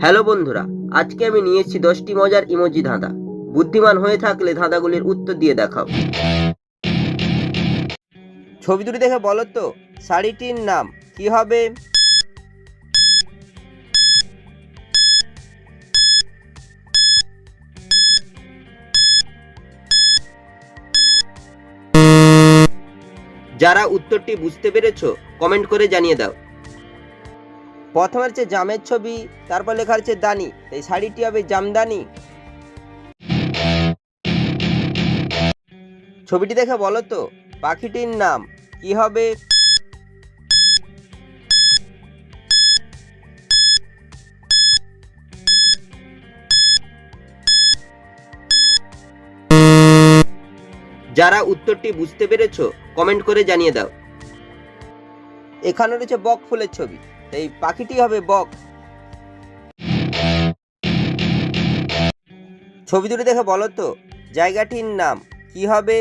Hello বন্ধুরা, আজকে আমি নিয়ে এসেছি 10টি মজার ইমোজি ধাঁধা। বুদ্ধিমান হয়ে থাকলে ধাঁধাগুলির উত্তর দিয়ে দেখাও। ছবি দুটি দেখে বলো তো শাড়িটির নাম কি হবে? যারা উত্তরটি বুঝতে পেরেছো কমেন্ট করে জানিয়ে দাও। প্রথমে হচ্ছে জামের ছবি, তারপর লেখা হচ্ছে দানি, এই শাড়িটি হবে জামদানি। ছবিটি দেখে বলো তো পাখিটির নাম কি হবে? যারা উত্তরটি বুঝতে পেরেছো কমেন্ট করে জানিয়ে দাও। এখানে রয়েছে বক ফুলের ছবি, এই পাখিটি হবে বক। ছবি দুটি দেখে বলো তো জায়গাটির নাম কি হবে?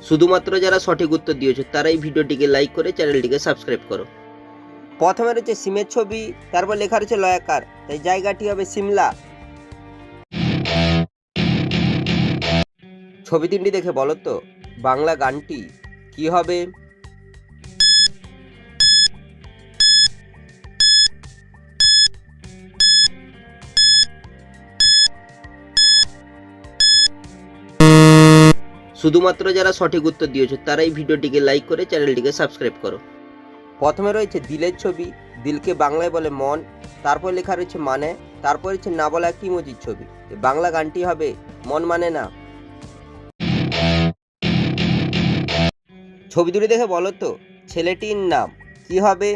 শুধুমাত্র যারা সঠিক উত্তর দিয়েছো তারাই ভিডিওটিকে লাইক করে চ্যানেলটিকে সাবস্ক্রাইব করো। প্রথমে রয়েছে সিমের ছবি, তারপর লেখা রয়েছে লয়াকার, তাই জায়গাটি হবে সিমলা। ছবি তিনটি দেখে বলো তো বাংলা গানটি কি হবে? শুধুমাত্র যারা সঠিক উত্তর দিয়েছো তারাই ভিডিওটিকে লাইক করে চ্যানেলটিকে সাবস্ক্রাইব করো। প্রথমে রয়েছে দিলের ছবি, দিলকে বাংলায় বলে মন, তারপর লেখা রয়েছে মানে, তারপর রয়েছে না বলা একটি ইমোজির ছবি। বাংলা গানটি হবে মন মানে না। ছবি দুটি দেখে বলো তো ছেলেটির নাম কি হবে?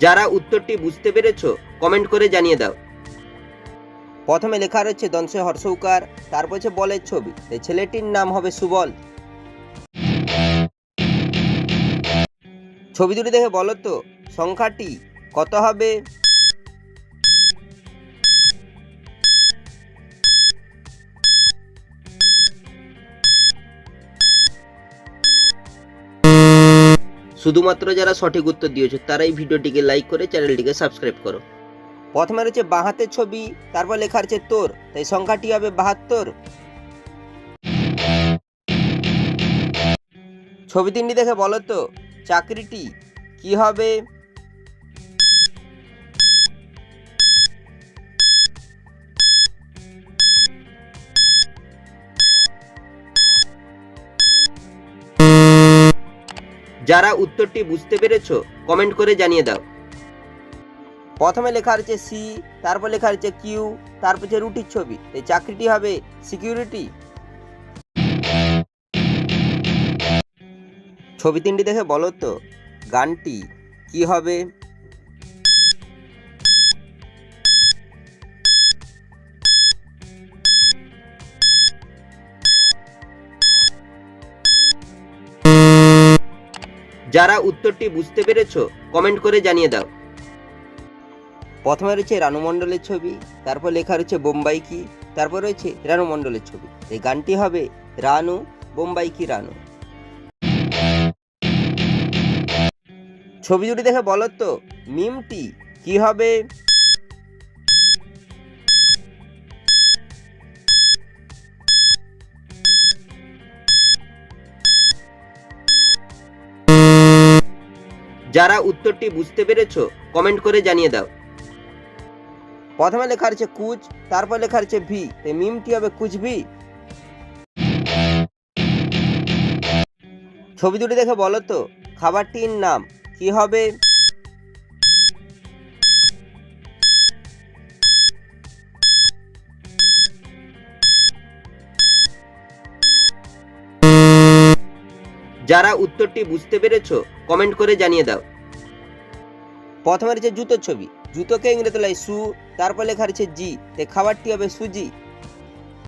যারা উত্তরটি বুঝতে পেরেছো কমেন্ট করে জানিয়ে দাও। প্রথমে লেখা রয়েছে দংশে হর্ষৌকার, তারপর হচ্ছে বলের ছবি, এই ছেলেটির নাম হবে সুবল। ছবি দুটি দেখে বলো তো সংখ্যাটি কত হবে? শুধুমাত্র যারা সঠিক উত্তর দিয়েছো তারাই ভিডিওটিকে লাইক করে চ্যানেলটিকে সাবস্ক্রাইব করো। প্রথমে রয়েছে বাঁ হাতের ছবি, তারপর লেখা রয়েছে তোর, তাই সংখ্যাটি হবে 72। ছবি তিনটি দেখে বলো তো চাকরিটি কি হবে? যারা উত্তরটি বুঝতে পেরেছো কমেন্ট করে জানিয়ে দাও। প্রথমে লেখা রয়েছে সি, তারপর লেখা রয়েছে কিউ, তারপর হচ্ছে রুটির ছবি, এই চাকরিটি হবে সিকিউরিটি। ছবি তিনটি দেখে বলো তো গানটি কি হবে? যারা উত্তরটি বুঝতে পেরেছো কমেন্ট করে জানিয়ে দাও। প্রথমে রয়েছে রানু মণ্ডলের ছবি, তারপর লেখা রয়েছে বোম্বাই কি, তারপর রয়েছে রানু মণ্ডলের ছবি, এই গানটি হবে রানু বোম্বাই কি রানু। ছবি দুটি দেখে বলো তো মিমটি কি হবে? যারা উত্তরটি বুঝতে পেরেছো কমেন্ট করে জানিয়ে দাও। প্রথমে লেখা রয়েছে কুচ, তারপর লেখা রয়েছে ভি, তাই মিমটি হবে কুচভি। ছবি দুটি দেখে বলো তো খাবারটির নাম কি হবে? যারা উত্তরটি বুঝতে পেরেছো কমেন্ট করে জানিয়ে দাও। প্রথমে রয়েছে জুতোর ছবি, জুতোকে ইংরেজি লাই শু, তারপর লেখা রয়েছে জি, তাই খাবারটি হবে সুজি।